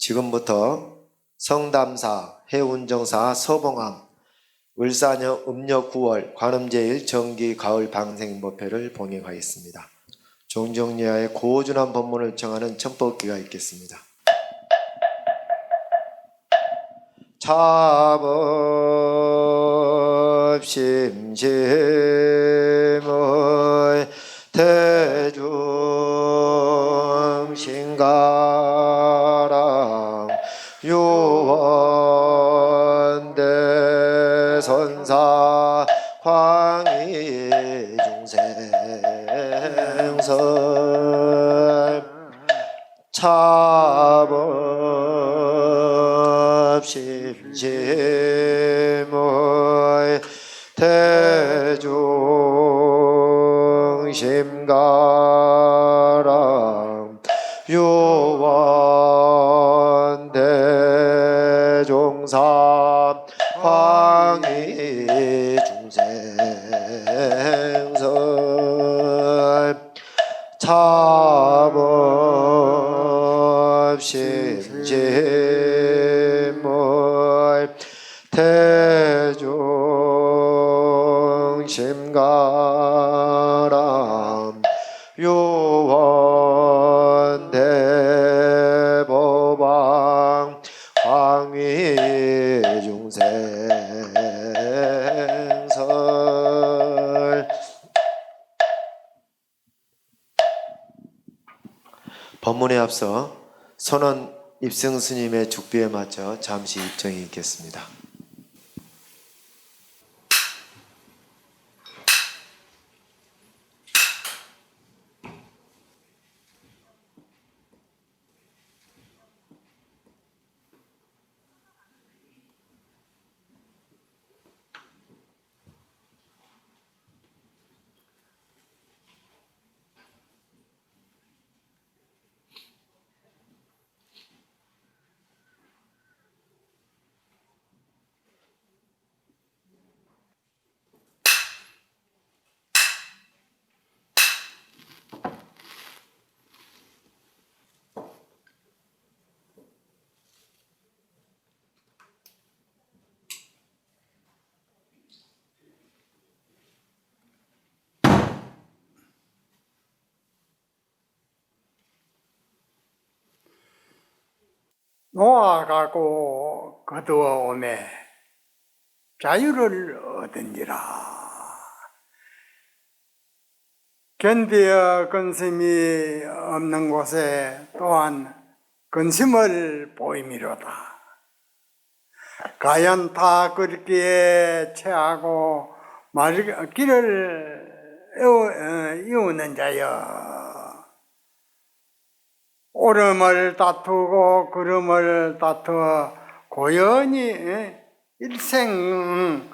지금부터 성담사, 해운정사, 서봉암, 을사녀 음력 9월 관음제일 정기 가을 방생법회를 봉행하였습니다. 종정리하의 고준한 법문을 청하는 천법기가 있겠습니다. 차법심심의 대중신가랑 유원대선사 황희중생설 차법심심의 대중심가랑 유원대종사 황희중생설 차법심심의 대중심가랑 유원대법왕 황희중생설. 법문에 앞서 선원 입승 스님의 죽비에 맞춰 잠시 입정이 있겠습니다. 놓아가고 거두어 오매 자유를 얻은지라. 견디어 근심이 없는 곳에 또한 근심을 보임이로다. 가연 다 끓기에 체하고 길을 이우는 자여, 오름을 다투고 구름을 다투어 고연히 일생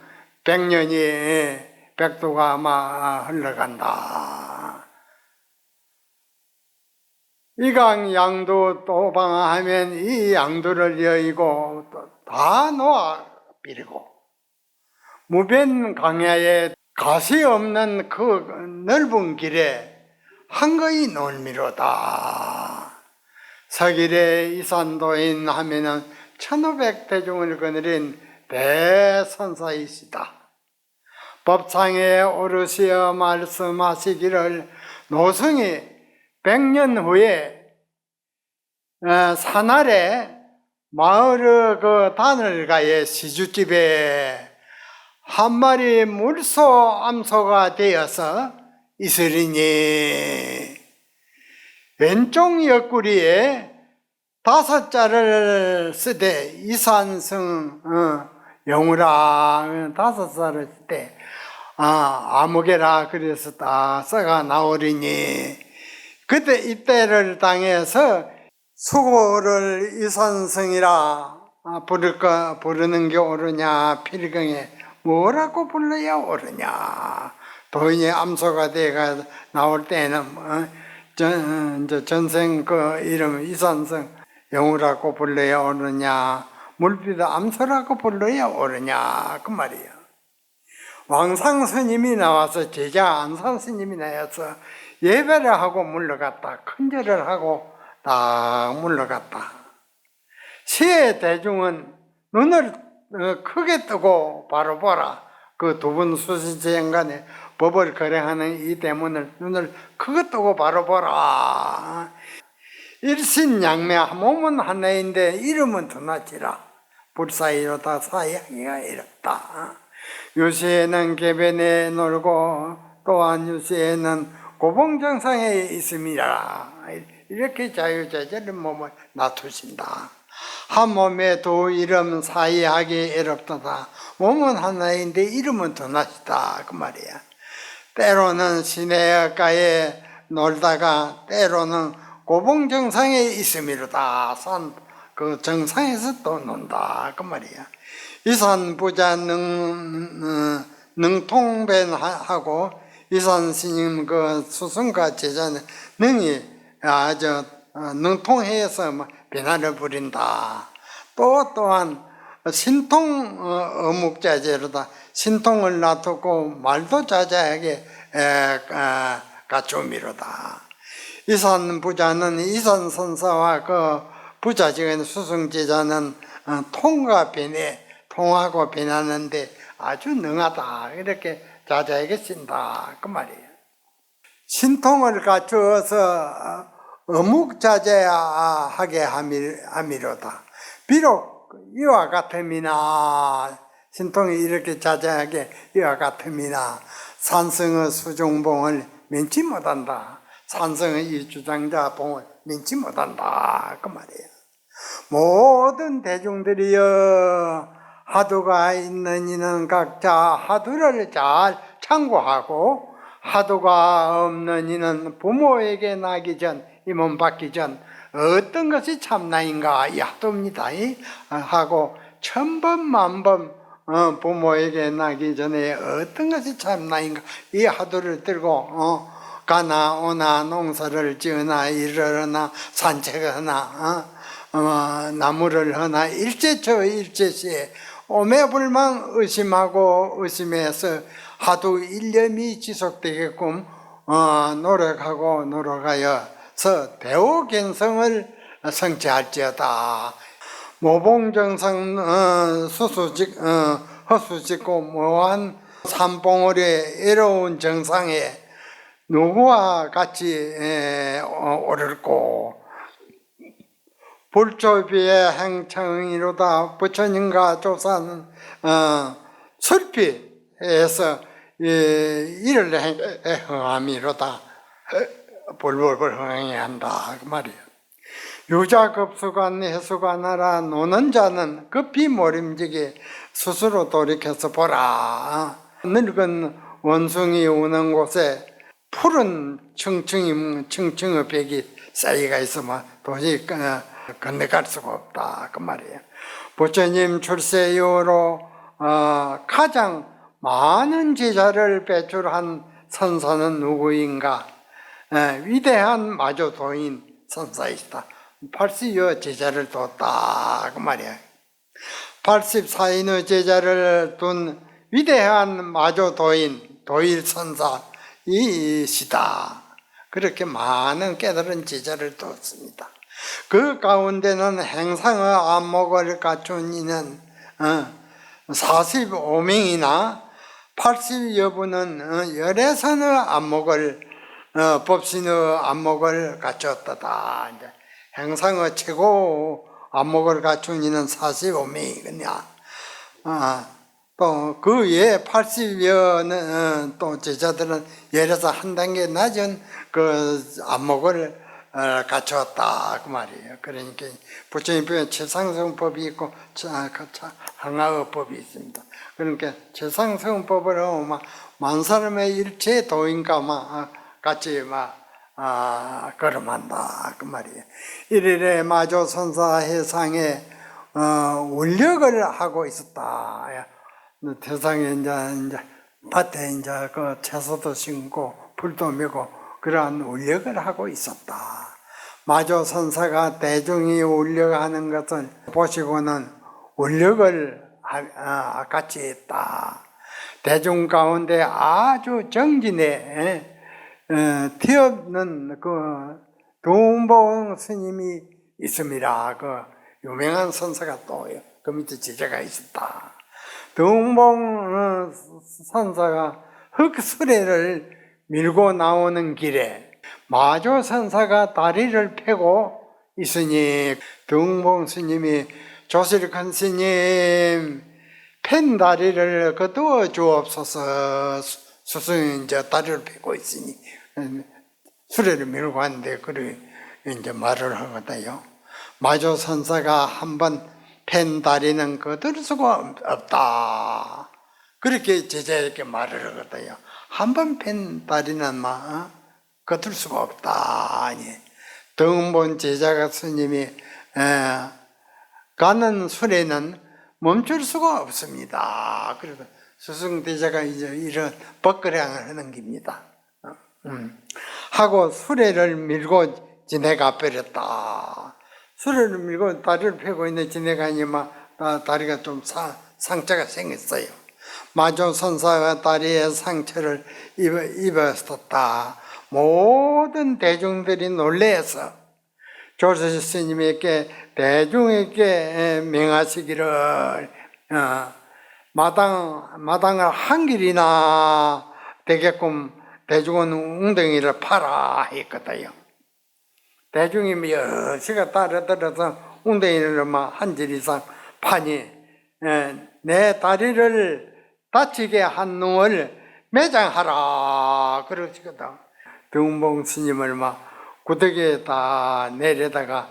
백년이 백두가 아마 흘러간다. 이강 양도 또 방하면 이 양도를 여의고 다 놓아 비리고, 무변 강야에 가시 없는 그 넓은 길에 한거이 놀미로다. 서길에 이산도인 하면은 1500대중을 거느린 대선사이시다. 법상에 오르시어 말씀하시기를 노승이 100년 후에 산아래 마을의 그 다늘가의 시주집에 한 마리 물소 암소가 되어서 있으리니, 왼쪽 옆구리에 5자를 쓰되 이산성 영우라 5자를 쓰되 아무개라 그래서 다 써가 나오리니, 그때 이때를 당해서 수고를 이산성이라 부르는 게 옳으냐, 필경에 뭐라고 불러야 옳으냐. 도인이 암소가 돼가 나올 때는 전생 그 이름 이산성 영우라고 불러야 옳으냐, 물비도 암소라고 불러야 옳으냐, 그 말이에요. 왕상 스님이 나와서 제자 안산 스님이 나와서 예배를 하고 물러갔다. 큰절을 하고 딱 물러갔다. 시의 대중은 눈을 크게 뜨고 바로 보라. 그 두 분 수시지행간에 법을 거래하는 이 대문을 눈을 크게 뜨고 바로 보라. 일신양매 몸은 하나인데 이름은 두나지라. 불사이로다 사이하기가 이렇다. 유시에는 궤변에 놀고 또한 유시에는 고봉정상에 있음이라. 이렇게 자유자재를 몸을 놔두신다. 한 몸에 두 이름 사이하기 어렵다. 몸은 하나인데 이름은 두나시다. 그 말이야. 때로는 시내가에 놀다가 때로는 고봉정상에 있음이로다. 산 그 정상에서 또 논다. 그 말이야. 이산부자 능통변하고 이산 스님 그 수승과 제자는 능히 아주 능통해서 변화를 부린다. 또한 신통 어묵자재로다. 신통을 놔두고 말도 자제하게 갖춤이로다. 이산 부자는 이산 선사와 그 부자적인 수승 제자는 통과 변해 통하고 변하는데 아주 능하다. 이렇게 자자에게 쓴다. 그 말이에요. 신통을 갖추어서 어묵자제하게 함이로다. 비록 이와 같음이나 신통이 이렇게 자제하게 이와 같음이나 산성의 수종봉을 면치 못한다. 산성의 이 주장자 봉을 면치 못한다. 그 말이에요. 모든 대중들이여 하두가 있는 이는 각자 하두를 잘 참고하고 하두가 없는 이는 부모에게 나기 전 이 몸 받기 전 어떤 것이 참나인가 이 하두입니다 하고 천번 만번 부모에게 나기 전에 어떤 것이 참나인가 이 하두를 들고 가나 오나 농사를 지으나 일을 하나 산책을 하나 나무를 하나 일제처 일제시에 오매불망 의심하고 의심해서 하도 일념이 지속되게끔 노력하고 노력하여서 대오견성을 성취할지어다. 모봉정성 허수짓고 모한 삼봉월의 애로운 정상에 누구와 같이 오를고 불조비의 행청이로다. 부처님과 조사는 설피해서 일을 행함이로다. 불불불 행해야 한다. 그 말이에요. 유자급수관 해수관하라. 노는 자는 급히 모림지게 스스로 돌이켜서 보라. 늙은 원숭이 우는 곳에 푸른 층층의 벽이 쌓여가 있으면 도저히 건너갈 수가 없다. 그 말이에요. 부처님 출세 이후로 가장 많은 제자를 배출한 선사는 누구인가? 위대한 마조도인 선사이시다. 80여 제자를 뒀다. 그 말이야. 84인의 제자를 둔 위대한 마조도인 도일 선사이시다. 그렇게 많은 깨달은 제자를 뒀습니다. 그 가운데는 행상의 안목을 갖춘 이는 45명이나 80여 분은 열애선의 안목을 법신의 안목을 갖췄다. 이제 행상의 최고 안목을 갖춘 이는 45명이거든요. 또 그 외에 80여 또 제자들은 열애서 한 단계 낮은 그 안목을 갖췄다. 그 말이에요. 그러니까 부처님께 최상승법이 있고 항하의법이 있습니다. 그러니까 최상승법을 하면 만 사람의 일체 도인과 같이 걸음한다. 그 말이에요. 일일에 마조 선사 해상에 울력을 하고 있었다. 대상에 이제 밭에 이제 그 채소도 심고 풀도 메고 그러한 울력을 하고 있었다. 마조 선사가 대중이 울력하는 것을 보시고는 울력을 같이 했다. 대중 가운데 아주 정진에 티없는 그 도운봉 스님이 있습니다. 그 유명한 선사가 또 그 밑에 제자가 있었다. 등봉 선사가 흙수레를 밀고 나오는 길에 마조 선사가 다리를 펴고 있으니 등봉 스님이 조실큰 스님 펜 다리를 거두어 주옵소서. 스승이 이제 다리를 펴고 있으니 수레를 밀고 왔는데 그래 이제 말을 하거든요. 마조 선사가 한번 펜 다리는 거둘 수가 없다. 그렇게 제자에게 말을 하거든요. 한번 펜 다리는 거둘 수가 없다. 등본 제자가 스님이 가는 수레는 멈출 수가 없습니다. 그래서 스승대자가 이제 이런 법거량을 하는 겁니다. 하고 수레를 밀고 지내가 버렸다. 수레를 밀고 다리를 펴고 있는 지내가 다리가 좀 상처가 생겼어요. 마조 선사가 다리에 상처를 입었었다. 모든 대중들이 놀래서 조실 스님에게 대중에게 명하시기를 마당을 한 길이나 되게끔 대중은 웅덩이를 파라 했거든요. 대중이 몇 시가 따라들어서 웅덩이를 한 질 이상 파니 내 다리를 다치게 한 놈을 매장하라 그러시거든. 등봉 스님을 구더기에다 내려다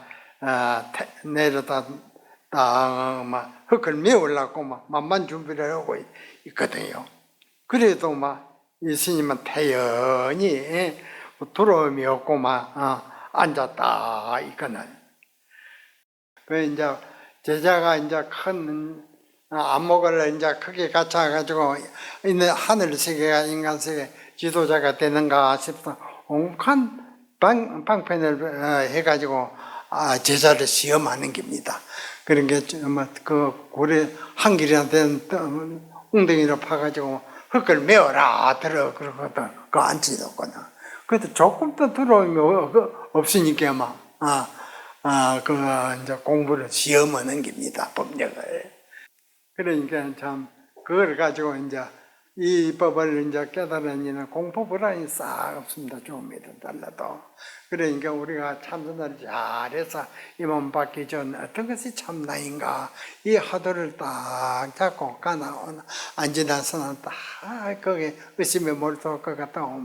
흙을 메우려고 만만 준비를 하고 있거든요. 그래도 이 스님은 태연히 두려움이 없고 앉았다 있거든. 그 이제 제자가 이제 큰 안목을 이제 크게 갖춰가지고 있는 하늘 세계가 인간 세계 지도자가 되는가 싶어 온갖 방편을 해가지고 제자를 시험하는 겁니다. 그런 게 그 고래 한 길이나 된 웅덩이를 파가지고 흙을 메어라 들어 그러거든. 그 앉지도거든. 그래도 조금 더 들어오면 없으니까 그 이제 공부를 시험하는 겁니다. 법력을. 그러니까 참 그걸 가지고 이제 이 법을 이제 깨달으니 공포불안이 싹 없습니다. 조금이라도 달라도. 그러니까 우리가 참선을 잘해서 이몸 받기 전 어떤 것이 참나인가 이 화두를 딱 잡고 가나오나 앉으나서는 딱 거기에 의심에 몰두할 것 같다고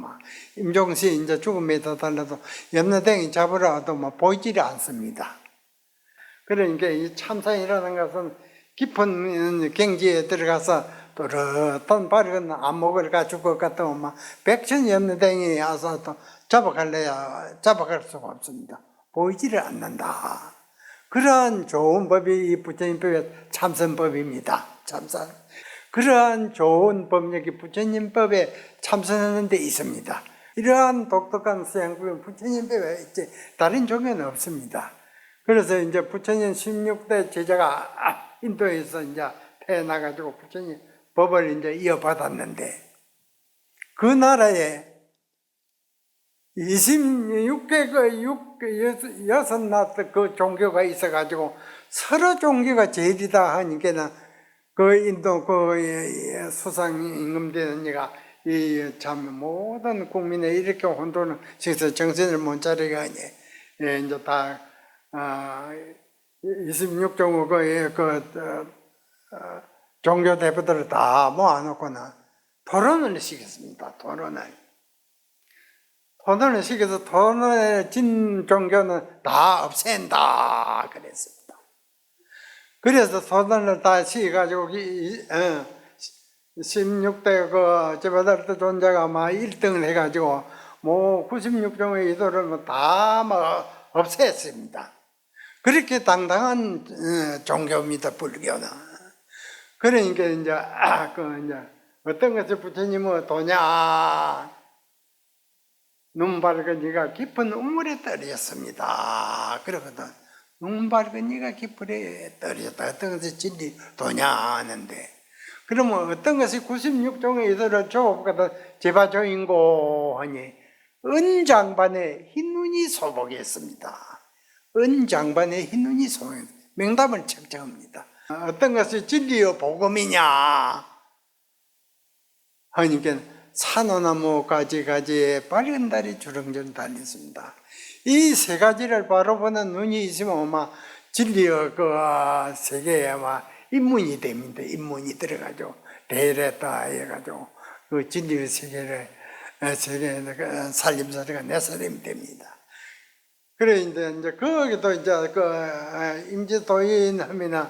임종시 이제 죽음에 다달라도 염라댕이 잡으러 와도 보이지를 않습니다. 그러니까 이 참선이라는 것은 깊은 경지에 들어가서 또렷한 밝은 안목을 가지고 갔다 백천이 염라댕이 와서 또 잡아갈래야 잡아갈 수가 없습니다. 보이지를 않는다. 그러한 좋은 법이 이 부처님 법의 참선법입니다. 참선. 그러한 좋은 법력이 부처님 법에 참선하는 데 있습니다. 이러한 독특한 수양법은 부처님 법에 있지 다른 종교는 없습니다. 그래서 이제 부처님 16대 제자가 인도에서 이제 태어나가지고 부처님 법을 이제 이어받았는데 그 나라에 26개 여섯 그 종교가 있어가지고 서로 종교가 제일이다 하니까는 그 인도 그 수상 임금되는 이가 이 참 모든 국민에 이렇게 혼돈을 시켜서 정신을 못 차리가 이제 다 26종의 종교 대표들을 다 모아놓고는 토론을 시켰습니다. 토론을 시켜서 토론을 진 종교는 다 없앤다 그랬습니다. 그래서 토론을 다 시켜가지고 16대 그 제바다르트 존자가 1등을 해가지고 96종의 이도를 다 없앴습니다. 그렇게 당당한 종교입니다, 불교는. 그러니까 이제 어떤 것을 부처님은 도냐 눈 밝은 이가 깊은 우물에 떨어졌습니다. 그러거든. 눈 밝은 이가 깊은 떨어졌다. 어떤 것이 진리 도냐 하는데 그러면 어떤 것이 96종의 이도를 조업거든 제바조인고 하니 은장반에 흰눈이 소복했습니다. 은장반에 흰눈이 소복했습니다. 명답을 책정합니다. 어떤 것이 진리의 복음이냐 하니까 산호나무 가지가지에 빨간 달이 주렁주렁 달렸습니다. 이 세 가지를 바로 보는 눈이 있으면 아마 진리의 그 세계에 아마 입문이 됩니다. 입문이 들어가죠. 대래다 해가지고 그 진리의 세계에 살림살이가 내 사람이 됩니다. 그래 이제 거기도 이제 그 임지도인 하면은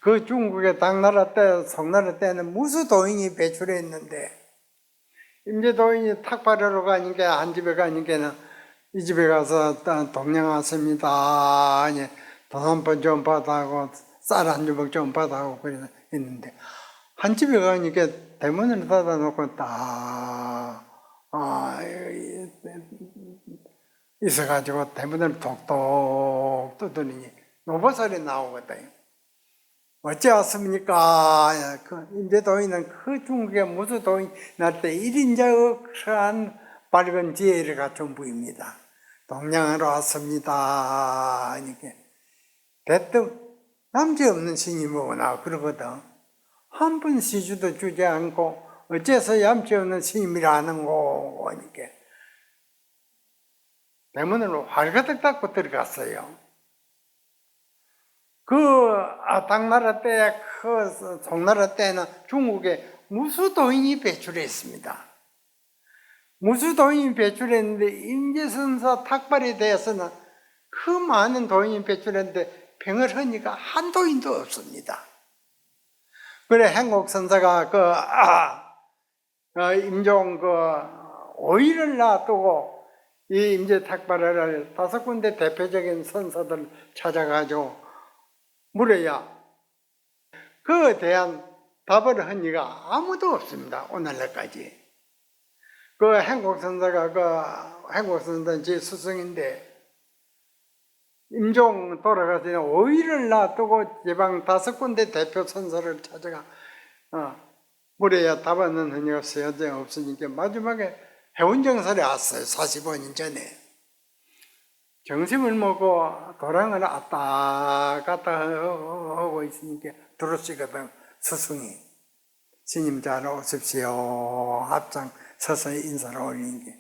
그 중국의 당나라 때 송나라 때는 무수도인이 배출했는데 임지도인이 탁발하러 가니까 한 집에 가니까는 이 집에 가서 동양 왔습니다. 돈 한 번 좀 받아고 쌀 한 주먹 좀 받아고 그래서 했는데 한 집에 가니까 대문을 닫아놓고 딱 있어가지고 대문을 톡톡 두드리니 노보살이 나오거든요. 어째 왔습니까? 그 임재도인은 그 중국의 무수도인 날 때 1인자 억한 밝은 지혜를 갖춘 부입니다. 동양으로 왔습니다. 이렇게 대뜸 남지없는 스님이구나 그러거든. 한 번 시주도 주지 않고 어째서 얌지없는 스님이라 하는고 이렇게 대문을 활가득 닫고 들어갔어요. 그 당나라 때, 그 송나라 때는 중국에 무수도인이 배출했습니다. 무수도인이 배출했는데 임재선사 탁발에 대해서는 그 많은 도인이 배출했는데 병을 하니까 한 도인도 없습니다. 그래 행곡선사가 임종 오일을 놔두고 이 임재 탁발을 5군데 대표적인 선사들 찾아가지고 물어야 그에 대한 답을 한 이가 아무도 없습니다. 오늘날까지. 그 행곡선사가 행곡선사 제 스승인데 임종 돌아가서 오일을 놔두고 지방 5군데 대표 선사를 찾아가 물어야 답하는 흔히가 쓰여져 없으니까 마지막에 해운정설에 왔어요. 45년 전에. 정심을 먹고 도랑을 왔다 갔다 하고 있으니까 들어오시거든. 스승이 스님 잘 오십시오. 합장 서서 인사를 올리는 게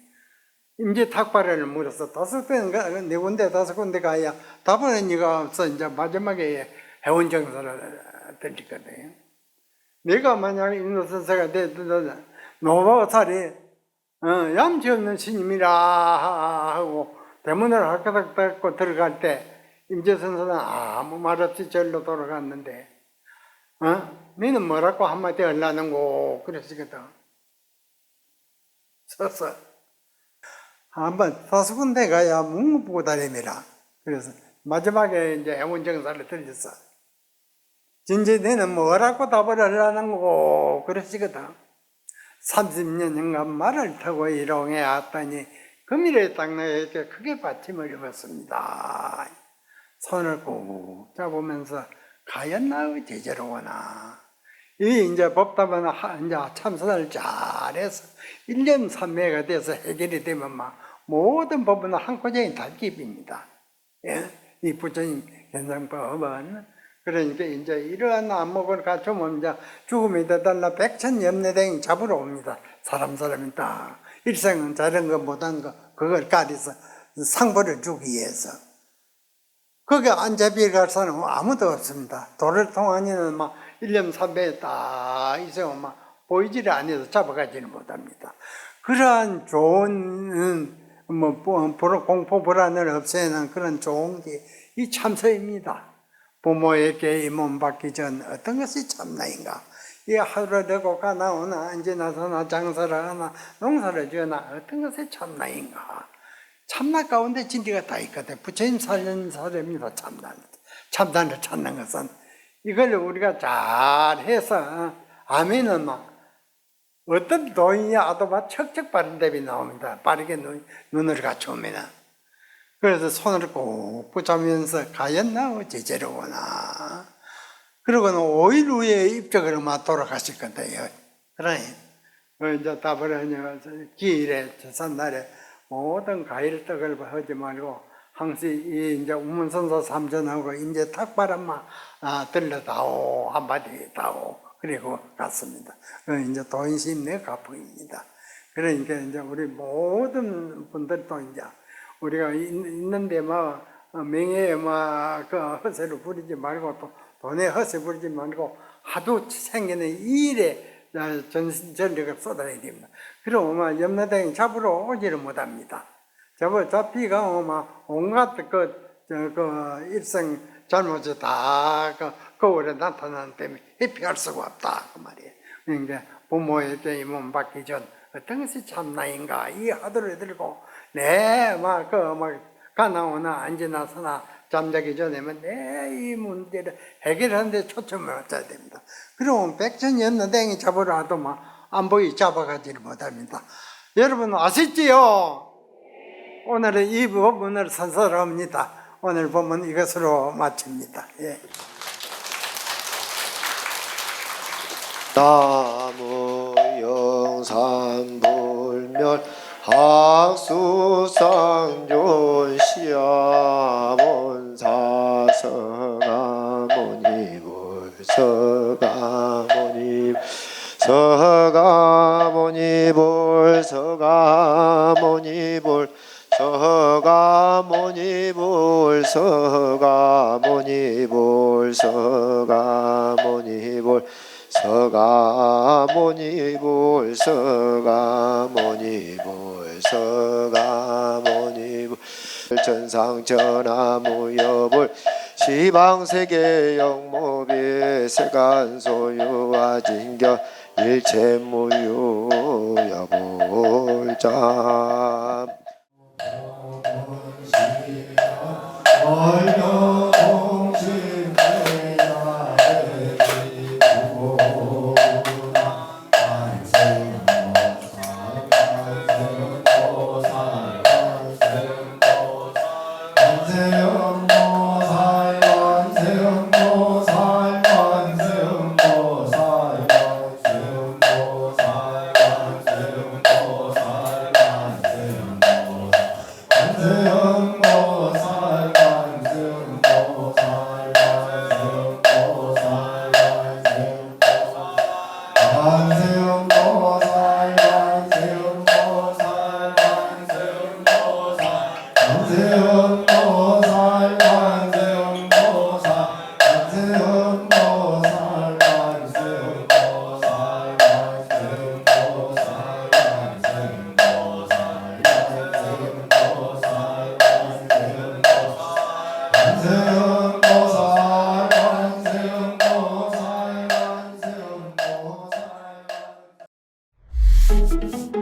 임재 탁발을 물어서 5군데, 4군데, 5군데 가야 답하는 이가 없어. 이제 마지막에 해운정설을 들리거든요. 내가 만약 인도선사가 되든 노보살이 얌지 없는 스님이라 하고 대문을 활가닥 닫고 들어갈 때 임재선사는 아무 말 없이 절로 돌아갔는데 너는 뭐라고 한마디 하려는고 그랬거든. 서서 한번 5군데 가야 묵묵부고 다닙니다. 그래서 마지막에 이제 해운정사를 들렸어. 진짜 너는 뭐라고 답을 하려는고 그랬거든. 30년간 말을 타고 일용해 왔더니 금일에 딱 나에게 크게 받침을 입었습니다. 손을 꼭 잡으면서 가연 나의 제자로구나. 이 이제 법답은 이제 참선을 잘해서 1년 3매가 돼서 해결이 되면 막 모든 법은 한꺼번에 달깁입니다. 예? 이 부처님 현상법은 그러니까 이제 이러한 안목을 갖추면 이제 죽음이 되달라 백천염내댕 잡으러 옵니다. 사람이 다 일생은 잘한 거 못한 거 그걸 가려서 상보를 주기 위해서. 거기 안 잡혀갈 사람은 아무도 없습니다. 도를 통하니는 막 1년 3배에 딱 있으면 막 보이지를 않아서 잡아가지는 못합니다. 그러한 좋은 공포 불안을 없애는 그런 좋은 게 이 참선입니다. 부모에게 이 몸 받기 전 어떤 것이 참나인가? 이 하루를 내고 가나오나 이제 나서나 장사를 하나 농사를 지어나 어떤 것이 참나인가? 참나 가운데 진리가 다 있거든. 부처님 살린 사람입니다. 참단을 찾는 것은 이걸 우리가 잘해서 아멘은 막 어떤 도인이 와도 막 척척 바른 답이 나옵니다. 빠르게 눈을 갖추면. 그래서 손을 꼭 붙잡으면서 가연 나의 제자로구나. 그러고는 5일 후에 입적을 막 돌아가실 건데요. 그러니 이제 답을 하냐 기일에 제삿날에 모든 과일떡을 하지 말고 항시 이 이제 우문선사 삼전하고 이제 탁바람만 들러다오 한마디 다오 그리고 갔습니다. 이제 도인심내 가풍입니다. 그러니까 이제 우리 모든 분들도 이제 우리가 있는데 막 명예에 막그 허세를 부리지 말고 또 돈에 허세 부리지 말고 하도 생기는 이 일에 전력을 쏟아야 됩니다. 그러면 염라대왕 잡으러 오지를 못합니다. 잡히가 온갖 일생 잘못이 다 거울에 나타나는 때문에 회피할 수가 없다 그 말이에요. 그러니까 부모에게 몸 받기 전 어떤 것이 참나인가 이 하도를 들고 막 가나오나 앉으나 서나 잠자기 전에는 내 이 문제를 해결하는 데 초점을 맞춰야 됩니다. 그러면 백천연대왕이 잡으러 와도 안보이 잡아가지를 못합니다. 여러분 아시지요? 오늘은 이 부분을 선설합니다. 오늘 본문 이것으로 마칩니다. 예. 나무 영산불멸 학수상존 시아몬사서가모니불 서가모니불 서가모니불 서가모니불 서가모니불 서가모니불 서가모니불 서가모니불 서가모니불 전상전하무여불 시방세계 영모비 세간소유와 진경 일체무유여불자 Thank you.